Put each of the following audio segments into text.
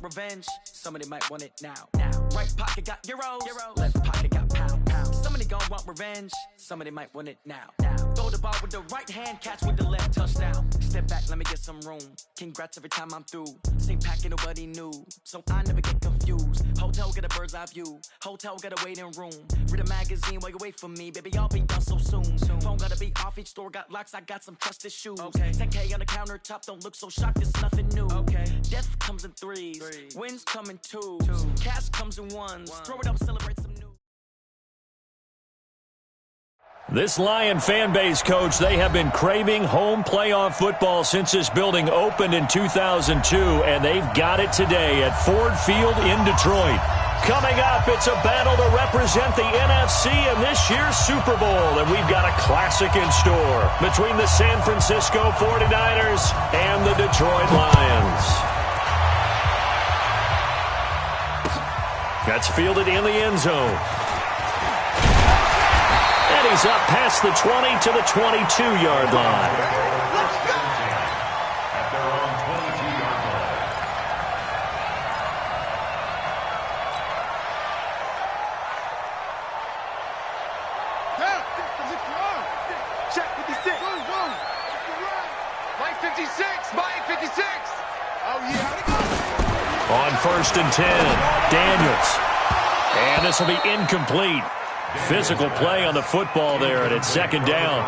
revenge. Somebody might want it now. Right pocket got euros. Left pocket got pound. Somebody gon' want revenge. Somebody might want it now. Throw the ball with the right hand, catch with the left, touchdown. Step back, let me get some room. Congrats every time I'm through. Same packet, nobody knew, so I never get confused. Hotel get a bird's eye view. Hotel get a waiting room. Read a magazine while you wait for me, baby. I'll be done so soon. Phone gotta be off, each store got locks. I got some trusted shoes. 10K on the countertop, don't look so shocked. It's nothing new. Death comes in threes. Wins come in twos. Cash comes in ones. Throw it up, celebrate some new. This Lion fan base, Coach, they have been craving home playoff football since this building opened in 2002, and they've got it today at Ford Field in Detroit. Coming up, it's a battle to represent the NFC in this year's Super Bowl, and we've got a classic in store between the San Francisco 49ers and the Detroit Lions. That's fielded in the end zone. And he's up past the 20 to the 22-yard line. Let's go! At their own 22-yard line. Check 56. Mike 56. Mike 56. Oh, yeah. On 1st and 10, Daniels. And this will be incomplete. Physical play on the football there, and it's 2nd down.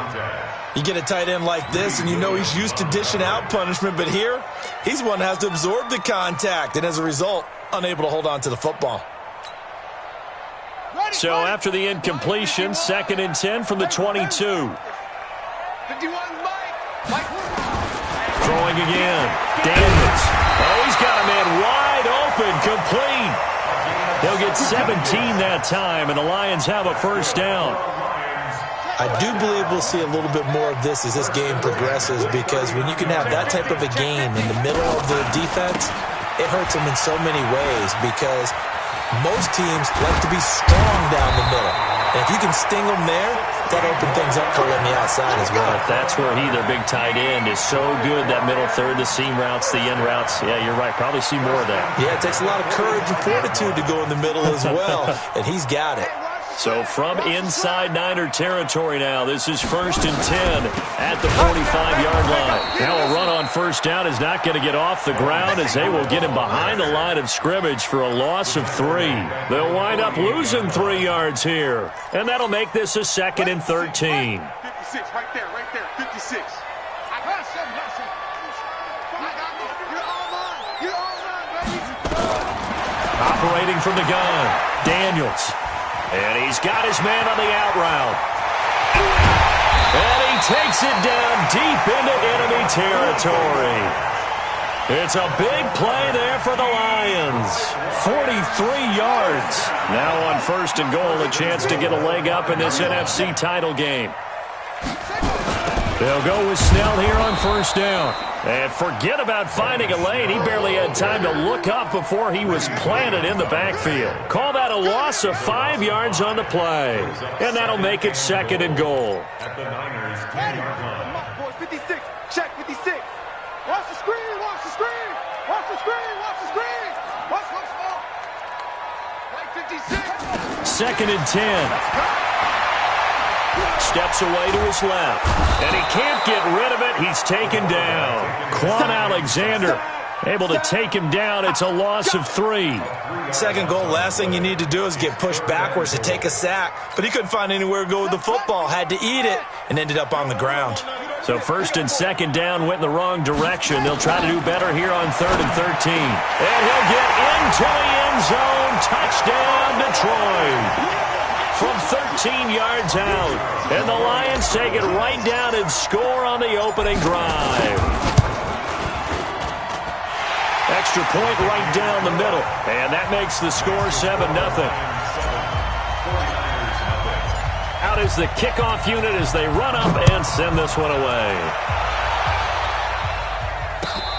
You get a tight end like this, and you know he's used to dishing out punishment, but here, he's one that has to absorb the contact, and as a result, unable to hold on to the football. So after the incompletion, 2nd and 10 from the 22. 51, Mike. Throwing again. Daniels. Oh, he's got a man wide open, complete. They'll get 17 that time, and the Lions have a 1st down. I do believe we'll see a little bit more of this as this game progresses, because when you can have that type of a game in the middle of the defense, it hurts them in so many ways, because most teams like to be strong down the middle. And if you can sting them there, that opens things up for them on the outside as well. That's where their big tight end, is so good, that middle third, the seam routes, the end routes. Yeah, you're right. Probably see more of that. Yeah, it takes a lot of courage and fortitude to go in the middle as well, and he's got it. So from inside Niner territory now, this is 1st and 10 at the 45-yard line. Now a run on 1st down is not going to get off the ground, as they will get him behind the line of scrimmage for a loss of 3. They'll wind up losing 3 yards here, and that'll make this a 2nd and 13. 56, right there, 56. I got some. You're all mine, baby. Operating from the gun, Daniels. And he's got his man on the out route. And he takes it down deep into enemy territory. It's a big play there for the Lions. 43 yards. Now on 1st and goal, a chance to get a leg up in this NFC title game. They'll go with Snell here on 1st down. And forget about finding a lane. He barely had time to look up before he was planted in the backfield. Call that a loss of 5 yards on the play. And that'll make it 2nd and goal. At the Niners' 10-yard line. Come on, boys, 56. Check 56. Watch the screen, watch the screen. Watch the screen, watch the screen. Watch the ball. Like 56. 2nd and 10. Steps away to his left. And he can't get rid of it. He's taken down. Quan Alexander able to take him down. It's a loss of 3. 2nd goal, last thing you need to do is get pushed backwards to take a sack. But he couldn't find anywhere to go with the football. Had to eat it and ended up on the ground. So 1st and 2nd down went in the wrong direction. They'll try to do better here on 3rd and 13. And he'll get into the end zone. Touchdown, Detroit. From 13 yards out. And the Lions take it right down and score on the opening drive. Extra point right down the middle. And that makes the score 7-0. Out is the kickoff unit as they run up and send this one away.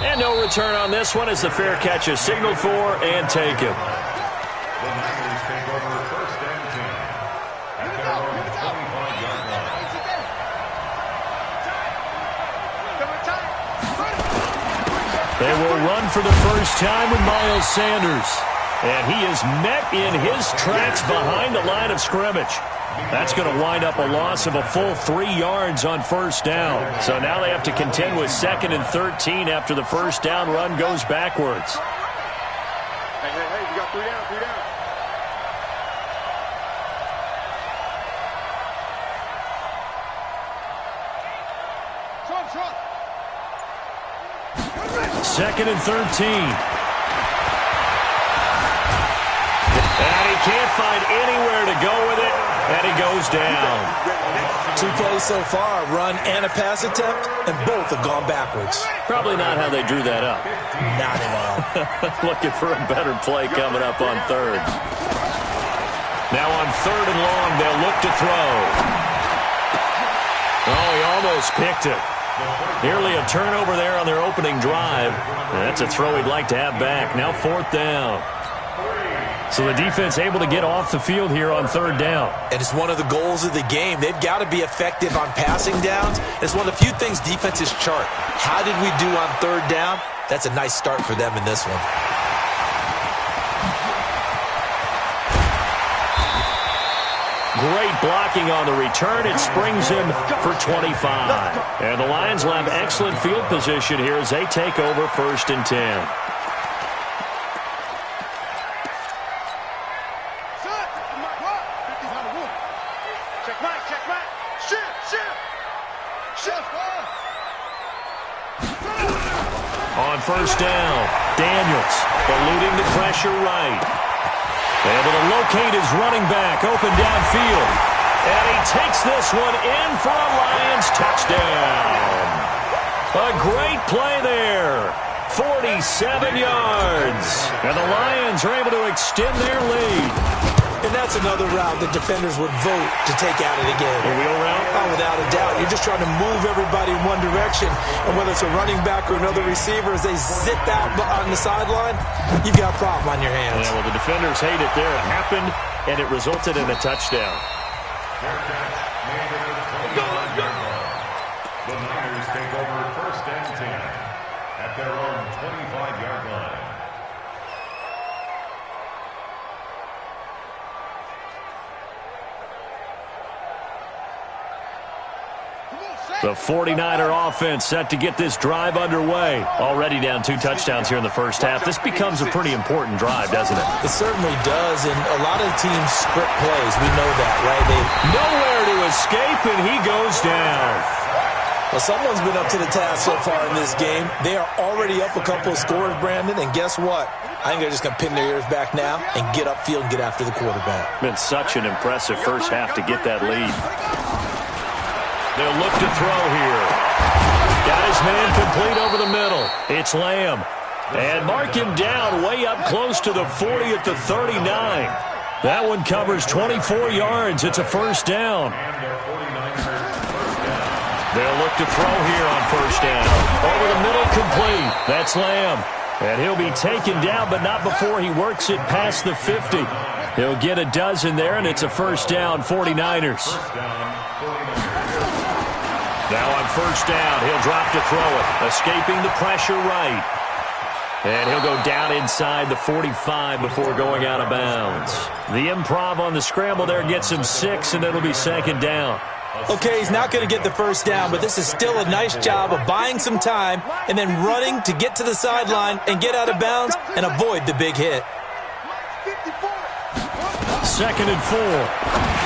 And no return on this one as the fair catch is signaled for and taken. The Niners take over 1st and 10. At their own 25-yard line. They will run for the first time with Miles Sanders. And he is met in his tracks behind the line of scrimmage. That's going to wind up a loss of a full 3 yards on first down. So now they have to contend with 2nd and 13 after the first down run goes backwards. Hey, you got 3 down, 3 down. Shot. 2nd and 13. And he can't find anywhere to go with it, and he goes down. 2 plays so far, run and a pass attempt, and both have gone backwards. Probably not how they drew that up. Not at all. Looking for a better play coming up on 3rd. Now on 3rd and long, they'll look to throw. Oh, he almost picked it. Nearly a turnover there on their opening drive. And that's a throw he'd like to have back. Now 4th down. So the defense able to get off the field here on 3rd down. And it's one of the goals of the game. They've got to be effective on passing downs. It's one of the few things defenses chart. How did we do on 3rd down? That's a nice start for them in this one. Great blocking on the return. It springs him for 25. And the Lions will have excellent field position here as they take over 1st and 10. On 1st down, Daniels eluding the pressure right. Able to locate his running back, open downfield. And he takes this one in for a Lions touchdown. A great play there. 47 yards. And the Lions are able to extend their lead. And that's another route that defenders would vote to take at it again. A wheel route? Oh, without a doubt. You're just trying to move everybody in one direction. And whether it's a running back or another receiver, as they zip out on the sideline, you've got a problem on your hands. Yeah, well, the defenders hate it there. It happened, and it resulted in a touchdown. The Niners take over 1st and 10 at their own 25-yard line. The 49er offense set to get this drive underway. Already down 2 touchdowns here in the first half. This becomes a pretty important drive, doesn't it? It certainly does, and a lot of teams script plays. We know that, right? Nowhere to escape, and he goes down. Well, someone's been up to the task so far in this game. They are already up a couple of scores, Brandon, and guess what? I think they're just going to pin their ears back now and get upfield and get after the quarterback. Been such an impressive first half to get that lead. They'll look to throw here. Got his man complete over the middle. It's Lamb. And mark him down way up close to the 40 at the 39. That one covers 24 yards. It's a 1st down. They'll look to throw here on 1st down. Over the middle, complete. That's Lamb. And he'll be taken down, but not before he works it past the 50. He'll get a dozen there, and it's a 1st down, 49ers. Now on 1st down, he'll drop to throw it, escaping the pressure right. And he'll go down inside the 45 before going out of bounds. The improv on the scramble there gets him 6, and it'll be 2nd down. Okay, he's not going to get the 1st down, but this is still a nice job of buying some time and then running to get to the sideline and get out of bounds and avoid the big hit. 2nd and 4.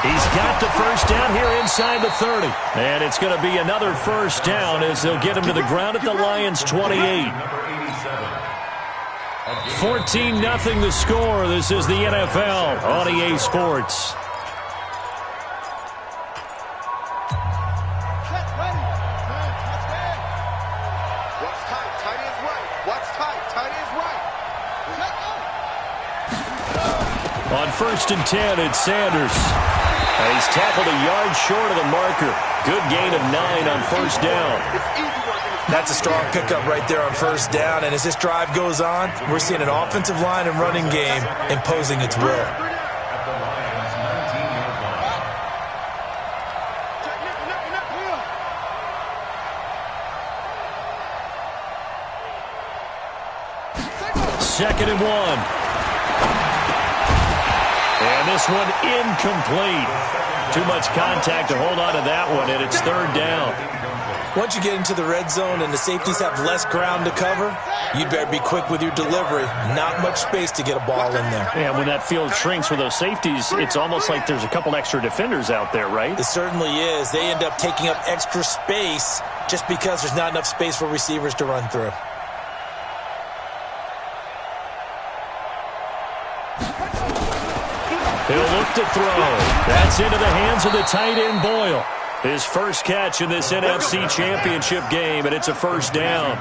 He's got the 1st down here inside the 30. And it's going to be another 1st down as they'll get him to the ground at the Lions' 28. 14-0 the score. This is the NFL on EA Sports. On 1st and 10, it's Sanders. And he's tackled a yard short of the marker. Good gain of 9 on 1st down. That's a strong pickup right there on 1st down. And as this drive goes on, we're seeing an offensive line and running game imposing its will. 2nd and 1. And this one incomplete. Too much contact to hold on to that one, and it's 3rd down. Once you get into the red zone and the safeties have less ground to cover, you'd better be quick with your delivery. Not much space to get a ball in there. Yeah, when that field shrinks with those safeties, it's almost like there's a couple extra defenders out there, right? It certainly is. They end up taking up extra space just because there's not enough space for receivers to run through. He'll look to throw. That's into the hands of the tight end, Boyle. His first catch in this NFC Championship game, and it's a 1st down.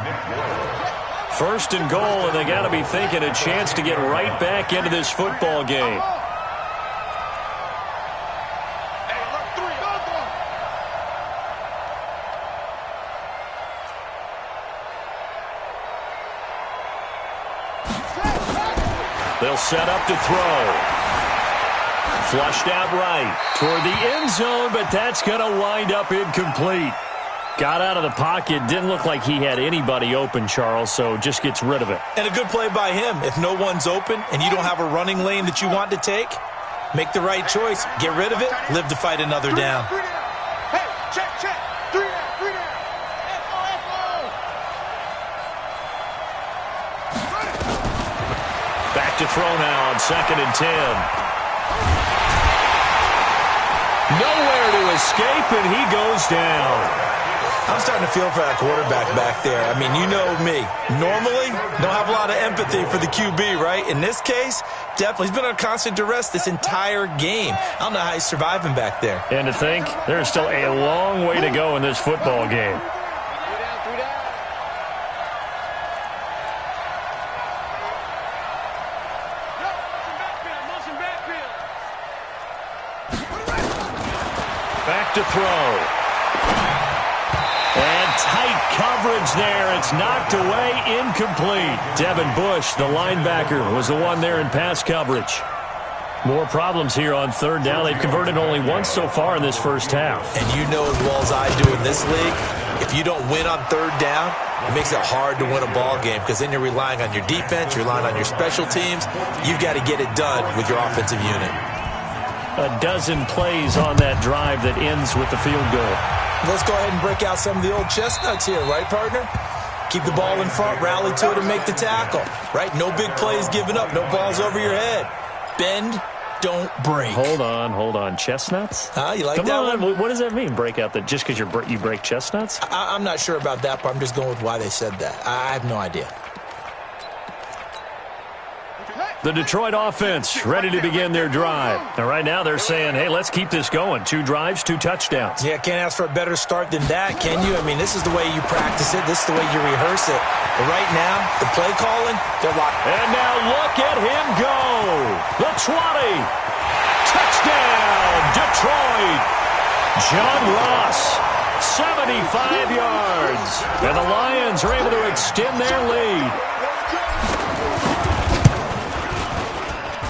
1st and goal, and they got to be thinking a chance to get right back into this football game. They'll set up to throw. Flushed out right toward the end zone, but that's going to wind up incomplete. Got out of the pocket. Didn't look like he had anybody open, Charles, so just gets rid of it. And a good play by him. If no one's open and you don't have a running lane that you want to take, make the right choice. Get rid of it. Live to fight another down. Hey, check. 3 down. Back to throw now on 2nd and 10. Nowhere to escape, and he goes down. I'm starting to feel for that quarterback back there. I mean, you know me. Normally, don't have a lot of empathy for the QB, right? In this case, definitely. He's been on constant duress this entire game. I don't know how he's surviving back there. And to think, there's still a long way to go in this football game. 3 down. Motion backfield. Back to throw. And tight coverage there. It's knocked away, incomplete. Devin Bush, the linebacker, was the one there in pass coverage. More problems here on 3rd down. They've converted only once so far in this first half. And you know as well as I do in this league, if you don't win on 3rd down, it makes it hard to win a ball game because then you're relying on your defense, you're relying on your special teams. You've got to get it done with your offensive unit. A dozen plays on that drive that ends with the field goal. Let's go ahead and break out some of the old chestnuts here, right, partner? Keep the ball in front, rally to it, and make the tackle, right? No big plays given up, no balls over your head. Bend, don't break. Hold on. Chestnuts? You like Come that on. one? What does that mean, break out? That just because you break chestnuts? I'm not sure about that, but I'm just going with why they said that. I have no idea. The Detroit offense ready to begin their drive. And right now they're saying, hey, let's keep this going. 2 drives, 2 touchdowns. Yeah, can't ask for a better start than that, can you? I mean, this is the way you practice it. This is the way you rehearse it. But right now, the play calling, they're locked. And now look at him go. The 20. Touchdown, Detroit. John Ross, 75 yards. And the Lions are able to extend their lead.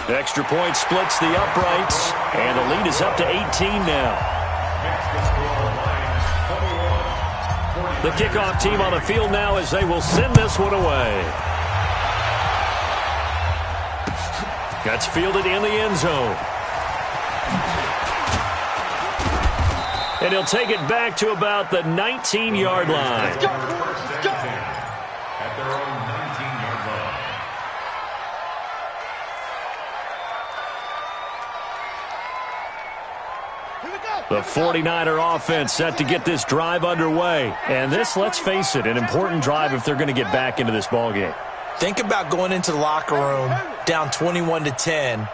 Extra point splits the uprights, and the lead is up to 18 now. The kickoff team on the field now as they will send this one away. That's fielded in the end zone. And he'll take it back to about the 19-yard line. At their own 19-yard line. The 49er offense set to get this drive underway. And this, let's face it, an important drive if they're going to get back into this ballgame. Think about going into the locker room down 21-10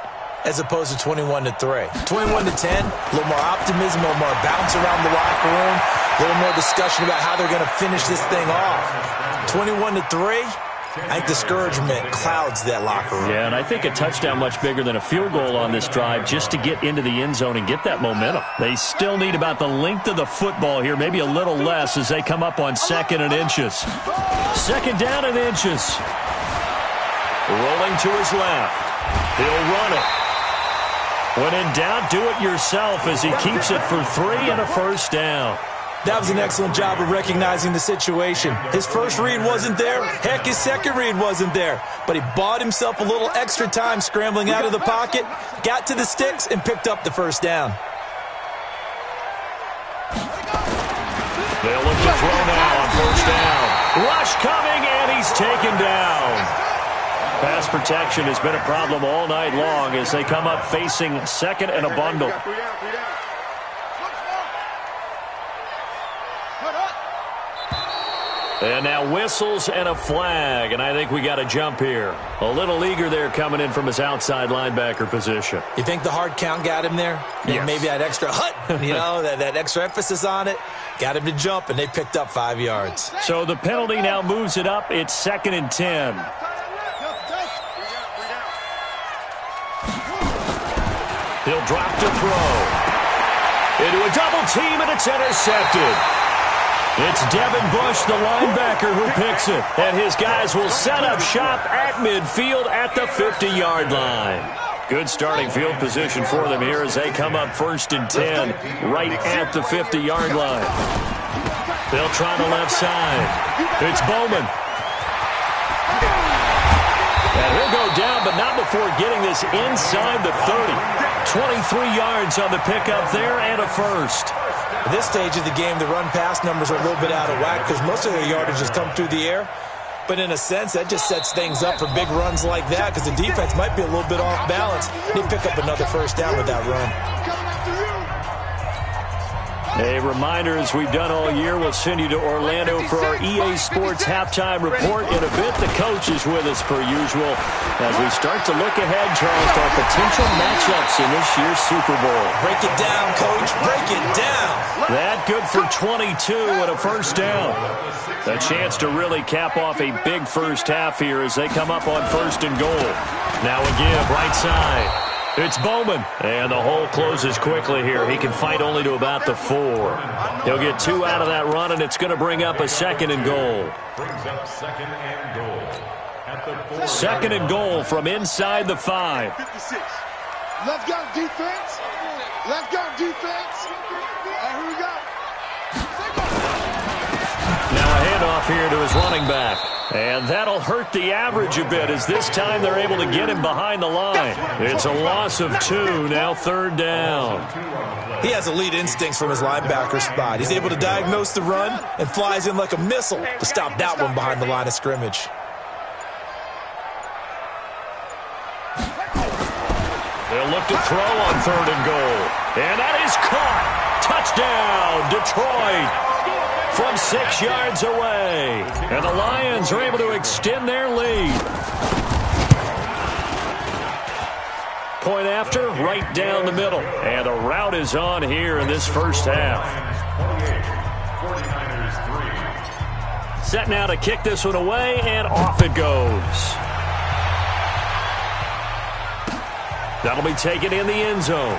as opposed to 21-3. 21-10, a little more optimism, a little more bounce around the locker room, a little more discussion about how they're going to finish this thing off. 21-3, I think discouragement clouds that locker room. Yeah, and I think a touchdown much bigger than a field goal on this drive just to get into the end zone and get that momentum. They still need about the length of the football here, maybe a little less as they come up on 2nd and inches. 2nd down and inches. Rolling to his left. He'll run it. When in doubt, do it yourself as he keeps it for 3 and a first down. That was an excellent job of recognizing the situation. His first read wasn't there. Heck, his second read wasn't there. But he bought himself a little extra time scrambling out of the pocket, got to the sticks, and picked up the first down. They'll look to throw now on first down. Rush coming, and he's taken down. Pass protection has been a problem all night long as they come up facing second and a bundle. And now whistles and a flag, and I think we got a jump here. A little eager there coming in from his outside linebacker position. You think the hard count got him there? Yes. Maybe that extra that extra emphasis on it got him to jump, and they picked up 5 yards. So the penalty now moves it up. It's 2nd and 10. He'll drop to throw. Into a double team, and it's intercepted. It's Devin Bush, the linebacker, who picks it. And his guys will set up shop at midfield at the 50-yard line. Good starting field position for them here as they come up 1st and 10 right at the 50-yard line. They'll try the left side. It's Bowman. And he'll go down, but not before getting this inside the 30. 23 yards on the pickup there and a first. At this stage of the game, the run-pass numbers are a little bit out of whack because most of their yardage has come through the air. But in a sense, that just sets things up for big runs like that because the defense might be a little bit off balance. They pick up another first down with that run. A reminder, as we've done all year, we'll send you to Orlando for our EA Sports halftime report. In a bit, the coach is with us per usual as we start to look ahead, Charles, to our potential matchups in this year's Super Bowl. Break it down, Coach. Break it down. That good for 22 and a first down. A chance to really cap off a big first half here as they come up on 1st and goal. Now a give right side. It's Bowman, and the hole closes quickly here. He can fight only to about the 4. He'll get 2 out of that run, and it's going to bring up a 2nd and goal. Brings up 2nd and goal. At the 4. 2nd and goal from inside the 5. 56. Left guard defense. Left guard defense. Here we go. Now a handoff here to his running back. And that'll hurt the average a bit as this time they're able to get him behind the line. It's a loss of 2, now 3rd down. He has elite instincts from his linebacker spot. He's able to diagnose the run and flies in like a missile to stop that one behind the line of scrimmage. They'll look to throw on 3rd and goal. And that is caught. Touchdown, Detroit. From 6 yards away. And the Lions are able to extend their lead. Point after, right down the middle. And the route is on here in this first half. 49ers 3. Set now to kick this one away, and off it goes. That'll be taken in the end zone.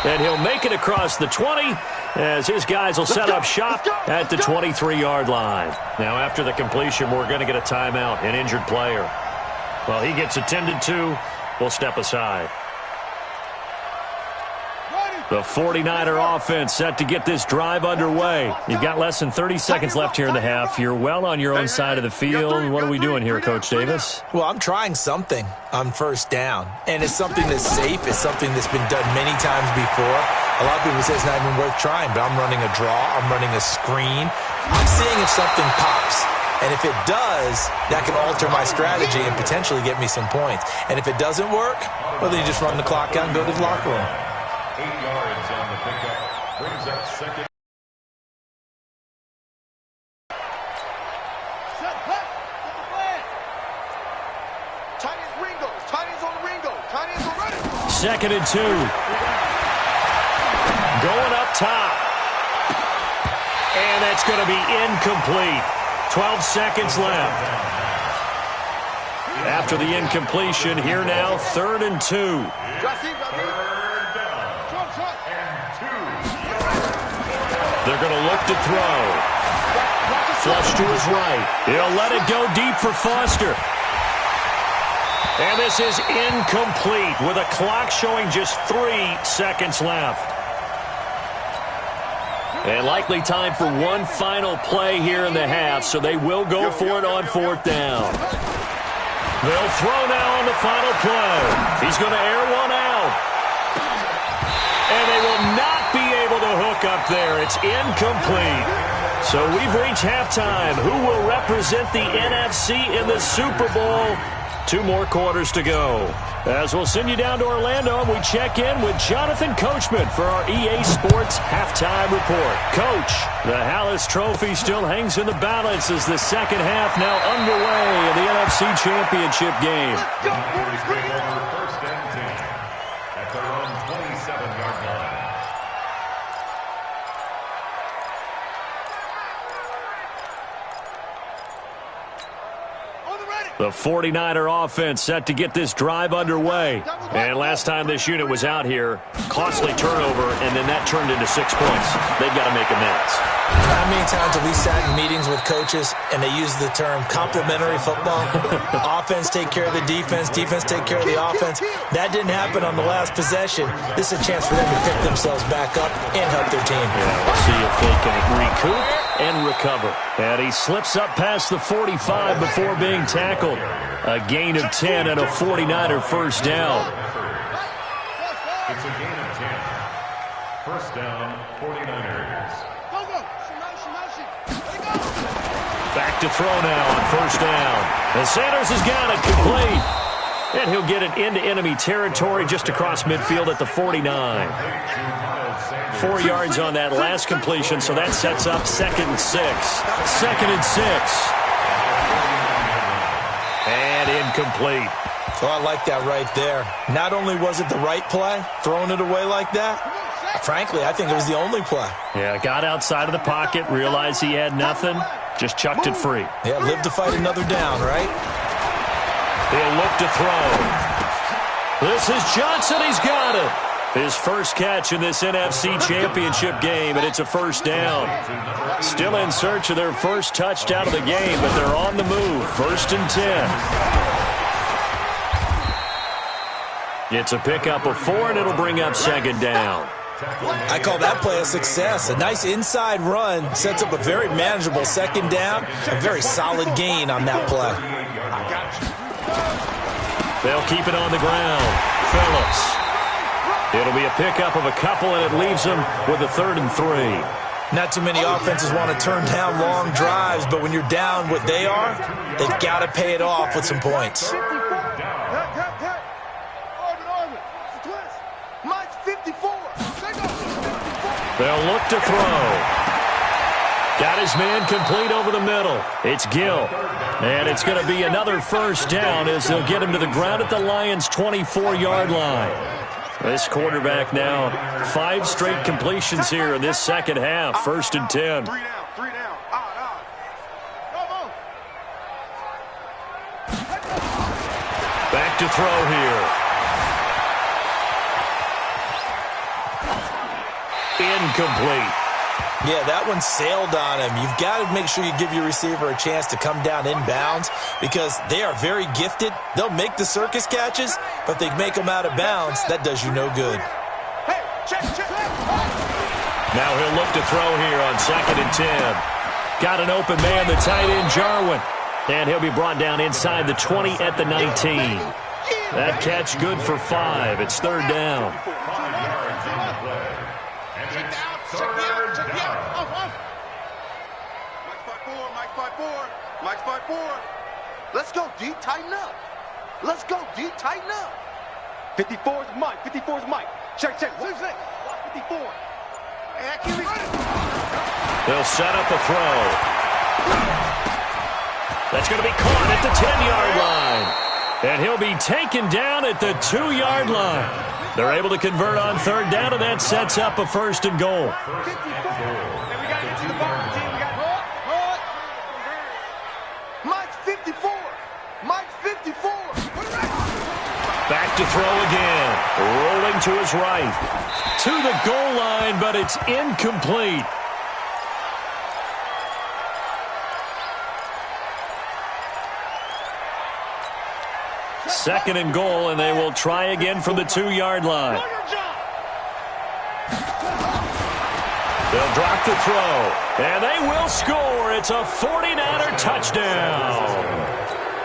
And he'll make it across the 20 as his guys will set up shop at the 23-yard line. Now, after the completion, we're going to get a timeout, an injured player. Well, he gets attended to. We'll step aside. The 49er offense set to get this drive underway. You've got less than 30 seconds left here in the half. You're well on your own side of the field. What are we doing here, Coach Davis? Well, I'm trying something on first down, and it's something that's safe. It's something that's been done many times before. A lot of people say it's not even worth trying, but I'm running a draw. I'm running a screen. I'm seeing if something pops. And if it does, that can alter my strategy and potentially get me some points. And if it doesn't work, well, then you just run the clock out and go to the locker room. 8 yards on the pickup. Brings up 2nd. Set, hut. Set the plan. Tight ends Ringo. Tight ends on Ringo. Tight ends are ready. 2nd and 2. Going up top. And that's going to be incomplete. 12 seconds left. After the incompletion, here now, 3rd and 2. They're going to look to throw. Flush to his right. He'll let it go deep for Foster. And this is incomplete with a clock showing just 3 seconds left. And likely time for one final play here in the half, so they will go for it on 4th down. They'll throw now on the final play. He's going to air one out. And they will not be able to hook up there. It's incomplete. So we've reached halftime. Who will represent the NFC in the Super Bowl? 2 more quarters to go. As we'll send you down to Orlando, and we check in with Jonathan Coachman for our EA Sports Halftime Report. Coach, the Hallis Trophy still hangs in the balance as the second half now underway in the NFC Championship game. First and 10 at their own 27-yard line. The 49er offense set to get this drive underway. And last time this unit was out here, costly turnover, and then that turned into 6 points. They've got to make amends. How many times have we sat in meetings with coaches and they use the term complementary football? Offense take care of the defense, defense take care of the offense. That didn't happen on the last possession. This is a chance for them to pick themselves back up and help their team. Yeah, we'll see if they can recoup and recover. And he slips up past the 45 before being tackled. A gain of 10 and a 49er first down. It's a gain of 10. First down, 49ers. Back to throw now on first down. And Sanders has got it complete. And he'll get it into enemy territory just across midfield at the 49. 4 yards on that last completion, so that sets up 2nd and 6. 2nd and 6. And incomplete. So I like that right there. Not only was it the right play, throwing it away like that, frankly, I think it was the only play. Yeah, got outside of the pocket, realized he had nothing, just chucked it free. Yeah, live to fight another down, right? He'll look to throw. This is Johnson. He's got it. His first catch in this NFC Championship game, and it's a first down. Still in search of their first touchdown of the game, but they're on the move. 1st and 10. It's a pickup of 4, and it'll bring up 2nd down. I call that play a success. A nice inside run sets up a very manageable 2nd down. A very solid gain on that play. They'll keep it on the ground. Phillips. It'll be a pickup of a couple, and it leaves them with a 3rd and 3. Not too many offenses want to turn down long drives, but when you're down what they are, they've got to pay it off with some points. They'll look to throw. Got his man complete over the middle. It's Gill. And it's going to be another first down as they'll get him to the ground at the Lions' 24-yard line. This quarterback now 5 straight completions here in this second half. 1st and 10. Back to throw here. Incomplete. Yeah, that one sailed on him. You've got to make sure you give your receiver a chance to come down inbounds because they are very gifted. They'll make the circus catches, but they make them out of bounds. That does you no good. Now he'll look to throw here on 2nd and 10. Got an open man, the tight end, Jarwin. And he'll be brought down inside the 20 at the 19. That catch good for 5. It's 3rd down. 5 yards on the play. And it's 3rd down. Mike 5-4. Let's go, D. Tighten up. Let's go, D. Tighten up. 54 is Mike. 54 is Mike. Check. 6. 54. They'll set up a throw. That's going to be caught at the 10-yard line. And he'll be taken down at the 2-yard line. They're able to convert on 3rd down, and that sets up a 1st and goal. Mike's 54. Mike's 54. Back to throw again. Rolling to his right. To the goal line, but it's incomplete. Second and goal, and they will try again from the 2-yard line. They'll drop the throw, and they will score. It's a 49er touchdown.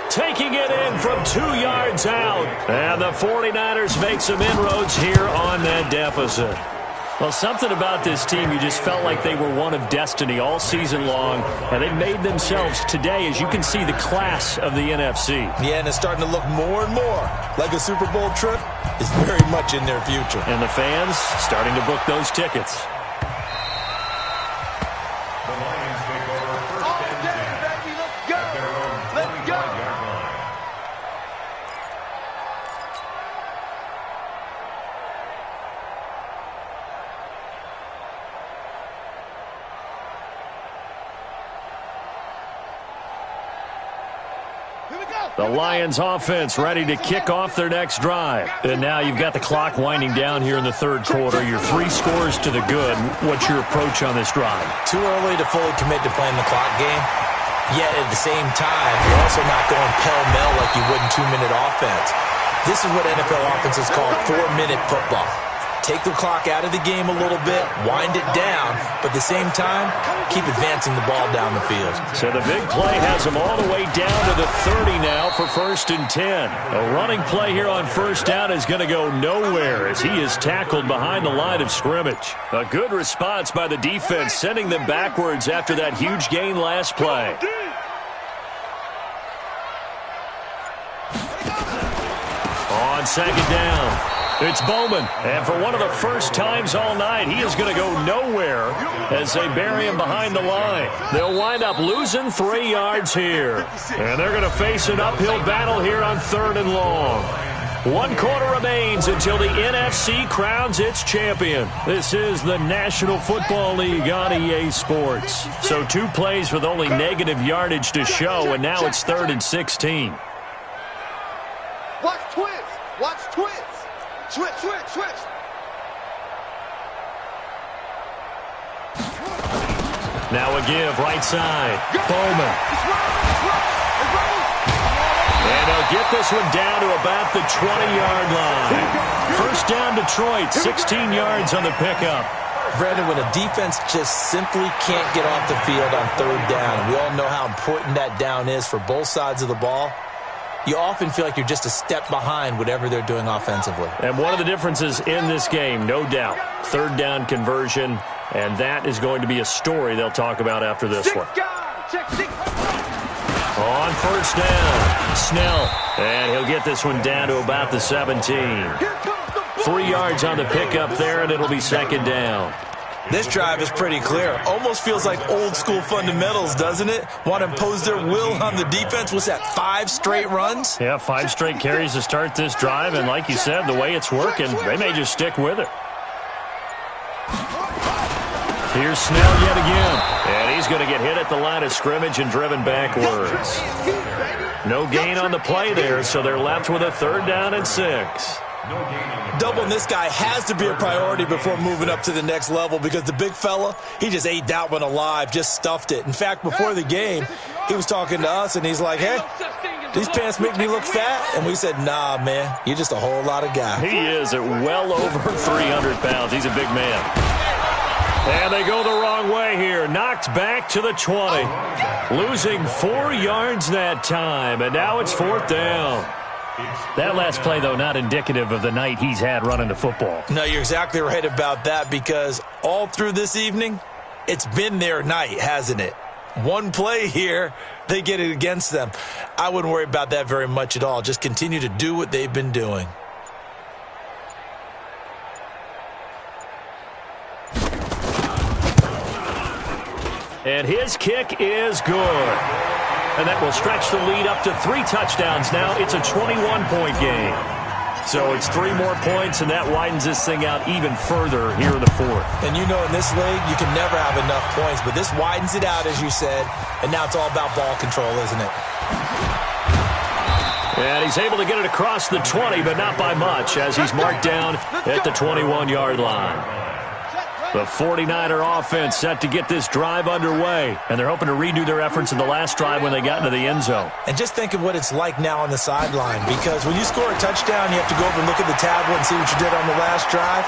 Taking it in from 2 yards out. And the 49ers make some inroads here on that deficit. Well, something about this team, you just felt like they were one of destiny all season long, and they made themselves today, as you can see, the class of the NFC. Yeah, and it's starting to look more and more like a Super Bowl trip is very much in their future. And the fans starting to book those tickets. The Lions take over first and 10. Baby, let's go. At their own Let's go. 25-yard line. The Lions offense ready to kick off their next drive. And now you've got the clock winding down here in the third quarter. You're 3 scores to the good. What's your approach on this drive? Too early to fully commit to playing the clock game. Yet at the same time, you're also not going pell-mell like you would in 2-minute offense. This is what NFL offenses call 4-minute football. Take the clock out of the game a little bit, wind it down, but at the same time, keep advancing the ball down the field. So the big play has him all the way down to the 30 now for 1st and 10. A running play here on 1st down is going to go nowhere as he is tackled behind the line of scrimmage. A good response by the defense, sending them backwards after that huge gain last play. On 2nd down. It's Bowman, and for one of the first times all night, he is going to go nowhere as they bury him behind the line. They'll wind up losing 3 yards here, and they're going to face an uphill battle here on 3rd and long. 1 quarter remains until the NFC crowns its champion. This is the National Football League on EA Sports. So 2 plays with only negative yardage to show, and now it's 3rd and 16. Watch twins. Watch twins. Switch. Now a give, right side. Bowman. And he'll get this one down to about the 20-yard line. 1st down, Detroit, 16 yards on the pickup. Brandon, when a defense just simply can't get off the field on 3rd down, we all know how important that down is for both sides of the ball, you often feel like you're just a step behind whatever they're doing offensively. And one of the differences in this game, no doubt, 3rd down conversion, and that is going to be a story they'll talk about after this one. On 1st down, Snell, and he'll get this one down to about the 17. 3 yards on the pickup there, and it'll be 2nd down. This drive is pretty clear. Almost feels like old-school fundamentals, doesn't it? Want to impose their will on the defense. What's that, 5 straight runs? Yeah, 5 straight carries to start this drive, and like you said, the way it's working, they may just stick with it. Here's Snell yet again, and he's going to get hit at the line of scrimmage and driven backwards. No gain on the play there, so they're left with a 3rd down and 6. Doubling this guy has to be a priority before moving up to the next level because the big fella, he just ate that one alive, just stuffed it. In fact, before the game, he was talking to us, and he's like, hey, these pants make me look fat? And we said, nah, man, you're just a whole lot of guy. He is at well over 300 pounds. He's a big man. And they go the wrong way here. Knocked back to the 20. Losing 4 yards that time, and now it's 4th down. That last play, though, not indicative of the night he's had running the football. No, you're exactly right about that because all through this evening, it's been their night, hasn't it? One play here, they get it against them. I wouldn't worry about that very much at all. Just continue to do what they've been doing. And his kick is good. And that will stretch the lead up to 3 touchdowns now. It's a 21-point game. So it's 3 more points, and that widens this thing out even further here in the 4th. And you know in this league, you can never have enough points, but this widens it out, as you said, and now it's all about ball control, isn't it? And he's able to get it across the 20, but not by much, as he's marked down at the 21-yard line. The 49er offense set to get this drive underway, and they're hoping to redo their efforts in the last drive when they got into the end zone. And just think of what it's like now on the sideline, because when you score a touchdown, you have to go over and look at the tablet and see what you did on the last drive.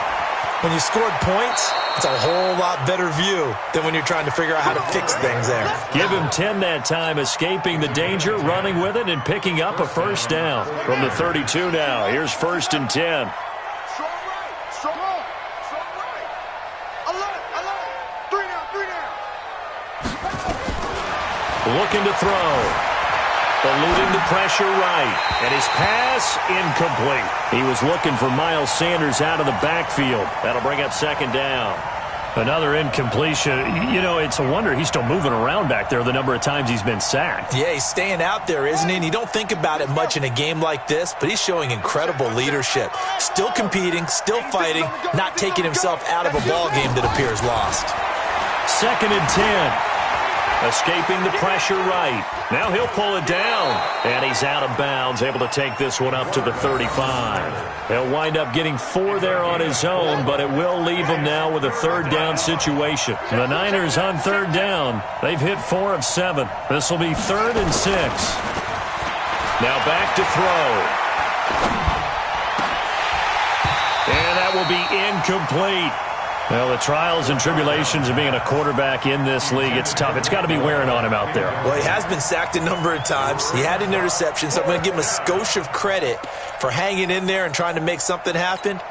when you scored points, it's a whole lot better view than when you're trying to figure out how to fix things there. Give him 10 that time, escaping the danger, running with it, and picking up a first down. From the 32 now, here's 1st and 10. Strong right. Strong right. Alert. 3 down. Looking to throw. Eluding the pressure right. And his pass incomplete. He was looking for Miles Sanders out of the backfield. That'll bring up 2nd down. Another incompletion. You know, it's a wonder he's still moving around back there the number of times he's been sacked. Yeah, he's staying out there, isn't he? And you don't think about it much in a game like this, but he's showing incredible leadership. Still competing, still fighting, not taking himself out of a ball game that appears lost. 2nd and 10. Escaping the pressure right. Now he'll pull it down. And he's out of bounds, able to take this one up to the 35. He'll wind up getting 4 there on his own, but it will leave him now with a 3rd down situation. The Niners on 3rd down. They've hit 4 of 7. This will be 3rd and 6. Now back to throw. And that will be incomplete. Well, the trials and tribulations of being a quarterback in this league, it's tough. It's got to be wearing on him out there. Well, he has been sacked a number of times. He had an interception, so I'm going to give him a skosh of credit for hanging in there and trying to make something happen,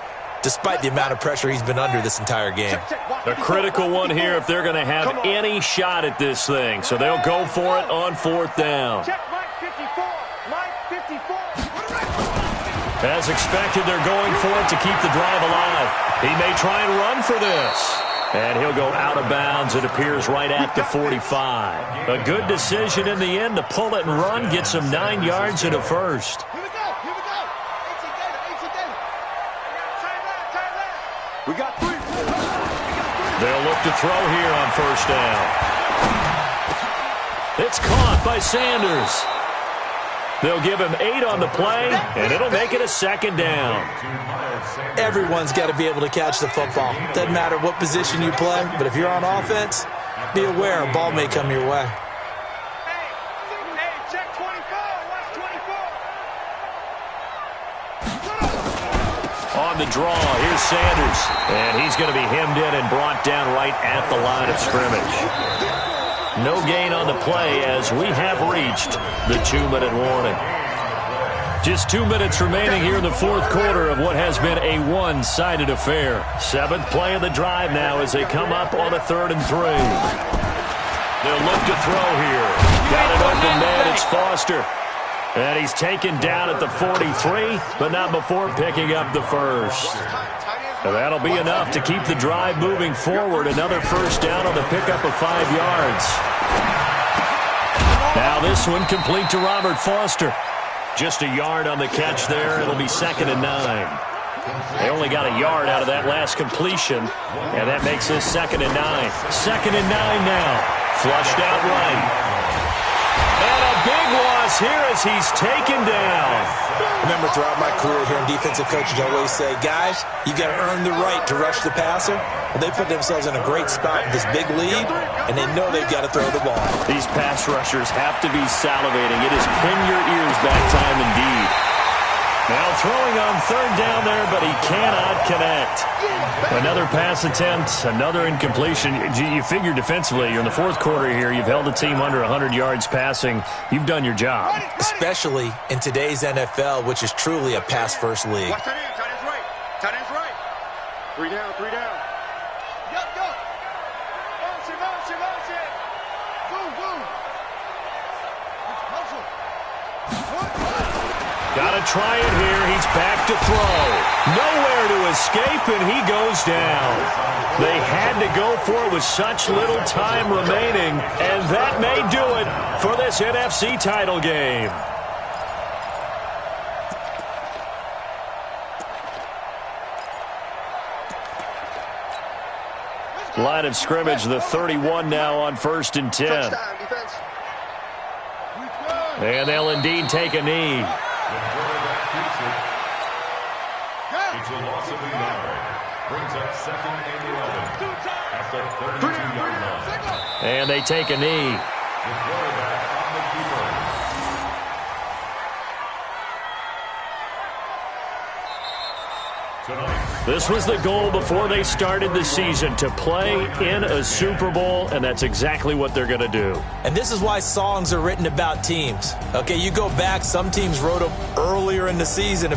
despite the amount of pressure he's been under this entire game. A critical one here if they're going to have any shot at this thing. So they'll go for it on 4th down. Check Mike 54. As expected, they're going for it to keep the drive alive. He may try and run for this. And he'll go out of bounds, it appears, right at the 45. A good decision in the end to pull it and run, gets him 9 yards and a first. Here we go. We got 3. They'll look to throw here on 1st down. It's caught by Sanders. They'll give him 8 on the play, and it'll make it a 2nd down. Everyone's got to be able to catch the football. Doesn't matter what position you play, but if you're on offense, be aware a ball may come your way. Hey, check 24. Watch 24. On the draw, here's Sanders. And he's going to be hemmed in and brought down right at the line of scrimmage. No gain on the play as we have reached the 2-minute warning. Just 2 minutes remaining here in the 4th quarter of what has been a one-sided affair. 7th play of the drive now as they come up on a 3rd and 3. They'll look to throw here. Got it open man, it's Foster. And he's taken down at the 43, but not before picking up the first. And that'll be enough to keep the drive moving forward. Another 1st down on the pickup of 5 yards. Now this one complete to Robert Foster. Just a yard on the catch there. It'll be 2nd and 9. They only got a yard out of that last completion, and that makes this 2nd and 9. 2nd and 9 now. Flushed out right. And a big loss here as he's taken down. Remember, throughout my career here in defensive coaching, I always say, guys, you got to earn the right to rush the passer. Well, they put themselves in a great spot with this big lead, and they know they've got to throw the ball. These pass rushers have to be salivating. It is pin your ears back time indeed. Now throwing on 3rd down there, but he cannot connect. Another pass attempt, another incompletion. You figure defensively, you're in the 4th quarter here. You've held the team under 100 yards passing. You've done your job. Especially in today's NFL, which is truly a pass-first league. Watch tight end. Tight end's right. Tight end's right. 3 down. Go. Motion. Boom. Got to try it here. He's back to throw. Nowhere to escape, and he goes down. They had to go for it with such little time remaining, and that may do it for this NFC title game. Line of scrimmage, the 31 now on 1st and 10. And they'll indeed take a knee. It's a loss of 9. Brings up 2nd and 11 at the 32-yard line. And they take a knee. The quarterback on the keeper. Tonight, This was the goal before they started the season, to play in a Super Bowl, and that's exactly what they're going to do. And this is why songs are written about teams. Okay, you go back, some teams wrote them earlier in the season